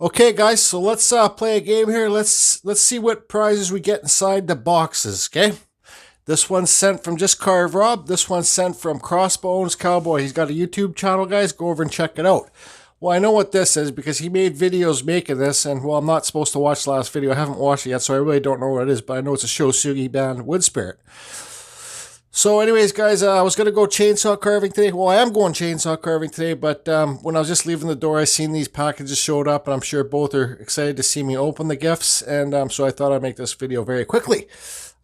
Okay, guys, so let's play a game here. Let's see what prizes we get inside the boxes. Okay, this one's sent from just Carve Rob. This one's sent from Crossbones Cowboy. He's got a YouTube channel, guys. Go over and check it out. Well, I know what this is because he made videos making this, and well, I'm not supposed to watch the last video. I haven't watched it yet, so I really don't know what it is. But I know it's a Shosugi band wood spirit. So anyways, guys, I was going to go chainsaw carving today. Well, I am going chainsaw carving today, but when I was just leaving the door, I seen these packages showed up, and I'm sure both are excited to see me open the gifts, and so I thought I'd make this video very quickly.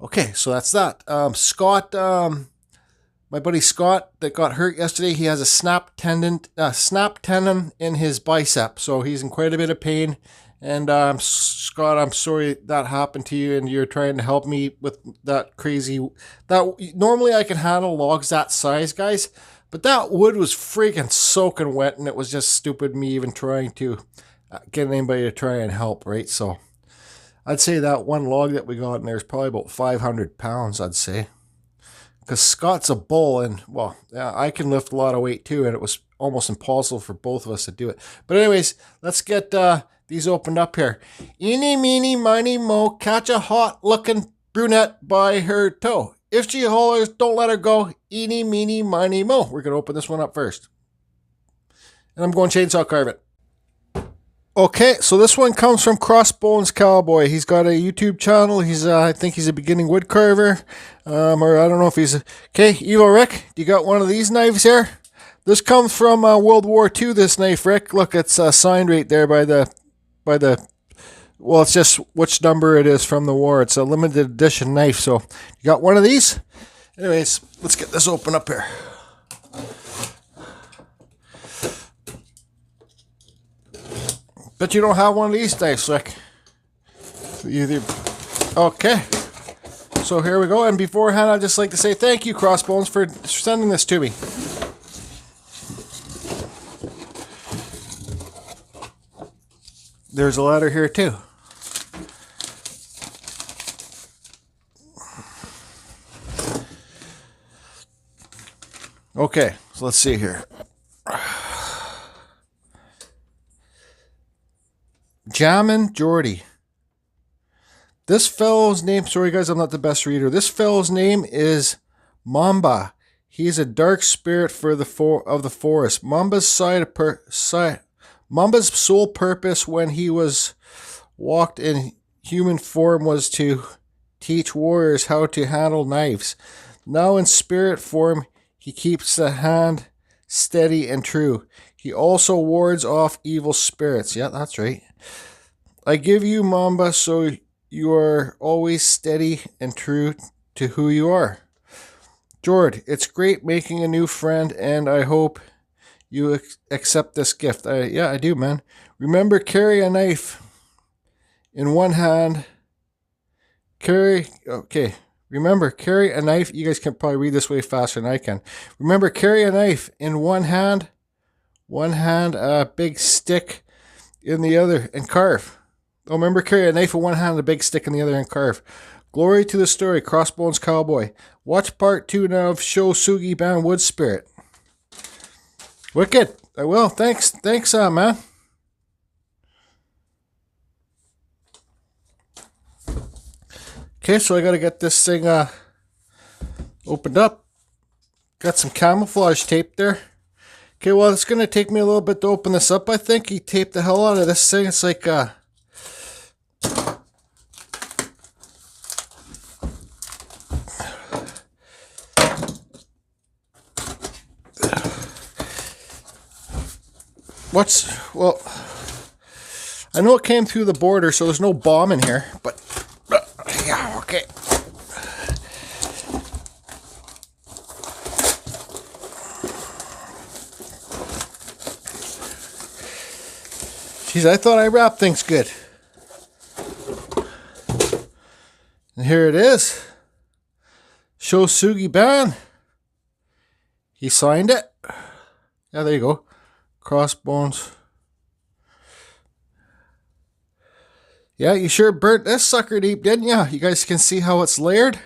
Okay, so that's that. Scott, my buddy Scott that got hurt yesterday, he has a snap tendon in his bicep, so he's in quite a bit of pain. And Scott, I'm sorry that happened to you, and you're trying to help me with that crazy. That normally I can handle logs that size, guys, but that wood was freaking soaking wet, and it was just stupid me even trying to get anybody to try and help, right? So I'd say that one log that we got in there is probably about 500 pounds, I'd say, because Scott's a bull, and well, yeah, I can lift a lot of weight too, and it was almost impossible for both of us to do it. But anyways, let's get these opened up here. Eeny, meeny, miny, mo, catch a hot-looking brunette by her toe. If she hollers, don't let her go. Eeny, meeny, miny, mo. We're going to open this one up first. And I'm going chainsaw carve it. Okay, so this one comes from Crossbones Cowboy. He's got a YouTube channel. He's, I think he's a beginning wood carver. Or I don't know if he's... Okay, Evo Rick, you got one of these knives here? This comes from World War II, this knife, Rick. Look, it's signed right there by the... well, it's just which number it is from the war. It's a limited edition knife. So you got one of these. Anyways, let's get this open up here. Bet you don't have one of these knives, Rick. Okay. So here we go. And beforehand, I'd just like to say thank you, Crossbones, for sending this to me. There's a ladder here too. Okay, so let's see here. Jammin' Jordy. This fellow's name, sorry guys, I'm not the best reader. This fellow's name is Manpa. He's a dark spirit of the forest. Manpa's sole purpose when he was walked in human form was to teach warriors how to handle knives. Now in spirit form, he keeps the hand steady and true. He also wards off evil spirits. Yeah, that's right. I give you Manpa so you are always steady and true to who you are. Jord, it's great making a new friend, and I hope you accept this gift. Yeah, I do, man. Remember, carry a knife in one hand. Remember, carry a knife. You guys can probably read this way faster than I can. Remember, carry a knife in one hand, a big stick in the other, and carve. Oh, remember, carry a knife in one hand, a big stick in the other, and carve. Glory to the story, Crossbones Cowboy. Watch part 2 now of Shosugi Band Wood Spirit. Wicked. I will. Thanks, man. Okay, so I got to get this thing opened up. Got some camouflage tape there. Okay, well, it's going to take me a little bit to open this up, I think. He taped the hell out of this thing. It's like... well, I know it came through the border, so there's no bomb in here, but, yeah, okay. Jeez, I thought I wrapped things good. And here it is. Shosugi Band. He signed it. Yeah, there you go. Crossbones. Yeah, you sure burnt this sucker deep, didn't ya? You guys can see how it's layered.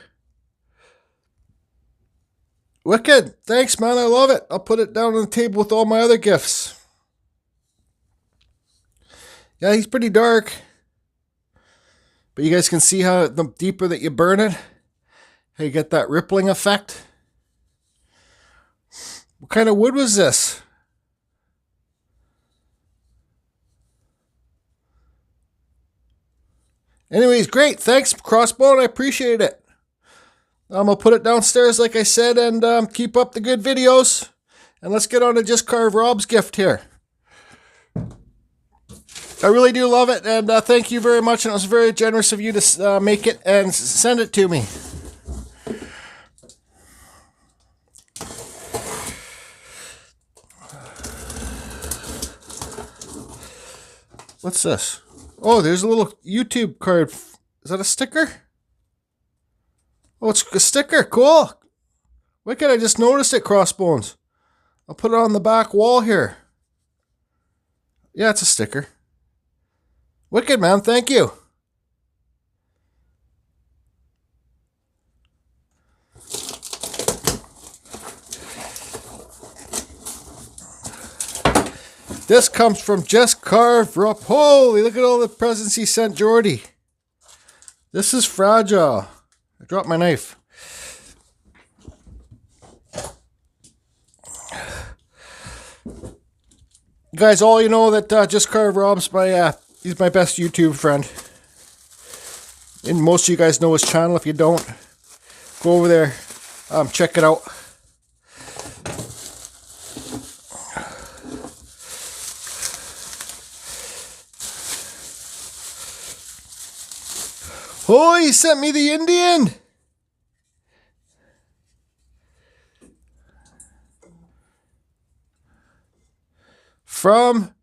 Wicked. Thanks, man. I love it. I'll put it down on the table with all my other gifts. Yeah, he's pretty dark. But you guys can see how the deeper that you burn it, how you get that rippling effect. What kind of wood was this? Anyways, great. Thanks, Crossbone. I appreciate it. I'm going to put it downstairs, like I said, and keep up the good videos. And let's get on to Just Carve Rob's gift here. I really do love it, and thank you very much. And it was very generous of you to make it and send it to me. What's this? Oh, there's a little YouTube card. Is that a sticker? Oh, it's a sticker. Cool. Wicked, I just noticed it, Crossbones. I'll put it on the back wall here. Yeah, it's a sticker. Wicked, man. Thank you. This comes from Just Carve Rob. Holy, look at all the presents he sent Jordy. This is fragile. I dropped my knife. You guys, all you know that Just Carve Rob's he's my best YouTube friend. And most of you guys know his channel. If you don't, go over there, check it out. Oh, he sent me the Indian. From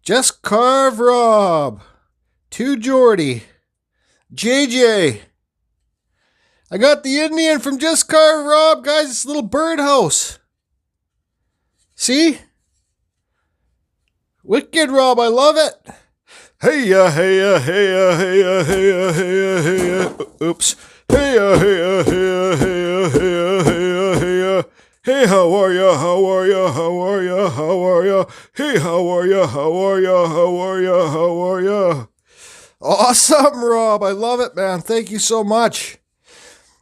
Just Carve Rob to Jordy. JJ. I got the Indian from Just Carve Rob, guys. It's a little birdhouse. See? Wicked, Rob. I love it. Hey ya, hey ya, hey ya, hey ya, hey ya, hey ya, hey ya. Oops. Hey ya, hey ya, hey ya, hey ya, hey ya, hey ya, hey ya. Hey, how are ya? How are ya? How are ya? How are ya? Hey, how are ya? How are ya? How are ya? How are ya? Awesome, Rob. I love it, man. Thank you so much.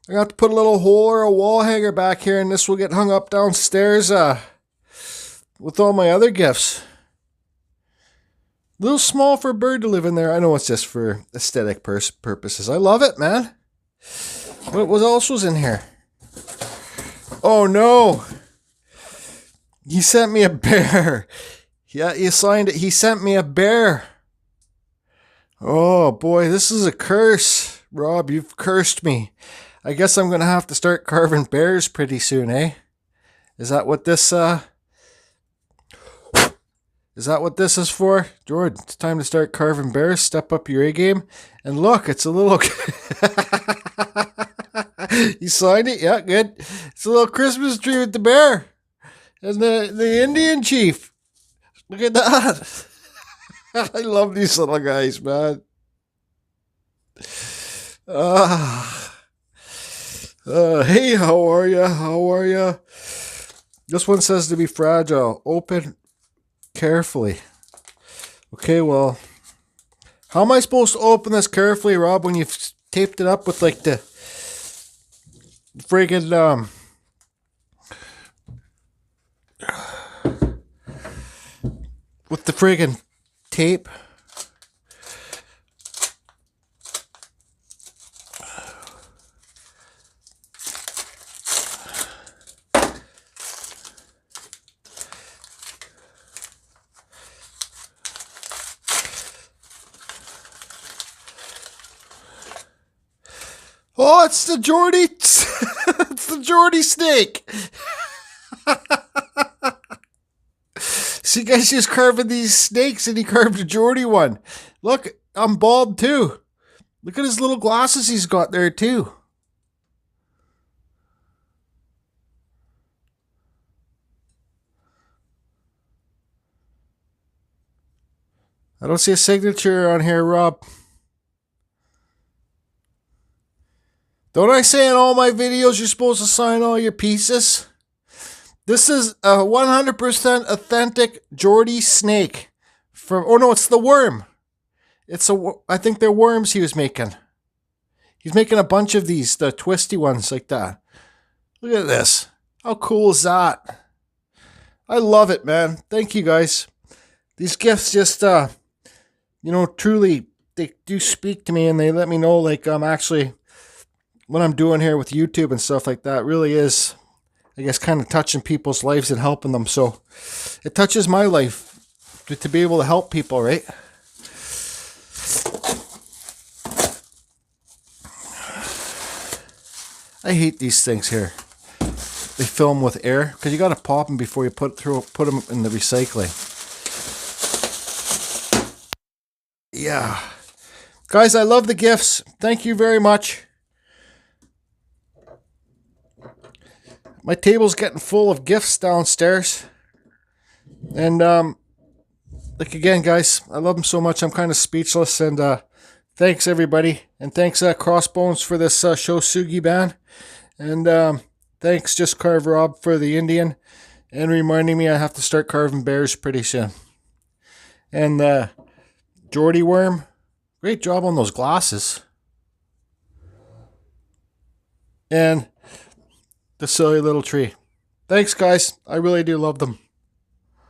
I got to put a little hole or a wall hanger back here, and this will get hung up downstairs with all my other gifts. A little small for a bird to live in there. I know it's just for aesthetic purposes. I love it, man. What else was in here? Oh, no. He sent me a bear. Yeah, you signed it. He sent me a bear. Oh, boy, this is a curse. Rob, you've cursed me. I guess I'm going to have to start carving bears pretty soon, eh? Is that what this, Is that what this is for? George, it's time to start carving bears. Step up your A game. And look, it's a little... You signed it? Yeah, good. It's a little Christmas tree with the bear. And the Indian chief. Look at that. I love these little guys, man. Hey, how are ya? How are ya? This one says to be fragile. Open carefully. Okay, well, how am I supposed to open this carefully, Rob, when you've taped it up with like the friggin' with the friggin' tape? Oh, it's the Jordy. It's the Jordy snake. See, guys, just carving these snakes, and he carved a Jordy one. Look, I'm bald too. Look at his little glasses he's got there too. I don't see a signature on here, Rob. Don't I say in all my videos you're supposed to sign all your pieces? This is a 100% authentic Jordy snake from, oh no, it's the worm. I think they're worms he was making. He's making a bunch of these, the twisty ones like that. Look at this. How cool is that? I love it, man. Thank you guys. These gifts just, truly, they do speak to me, and they let me know, like, actually, what I'm doing here with YouTube and stuff like that really is, I guess, kind of touching people's lives and helping them. So it touches my life to be able to help people, right? I hate these things here. They fill them with air because you got to pop them before you put them in the recycling. Yeah. Guys, I love the gifts. Thank you very much. My table's getting full of gifts downstairs. And, like again, guys, I love them so much. I'm kind of speechless. And thanks, everybody. And thanks, Crossbones, for this Shosugi band. And thanks, Just Carve Rob, for the Indian. And reminding me I have to start carving bears pretty soon. And Geordie Worm, great job on those glasses. And the silly little tree. Thanks, guys. I really do love them.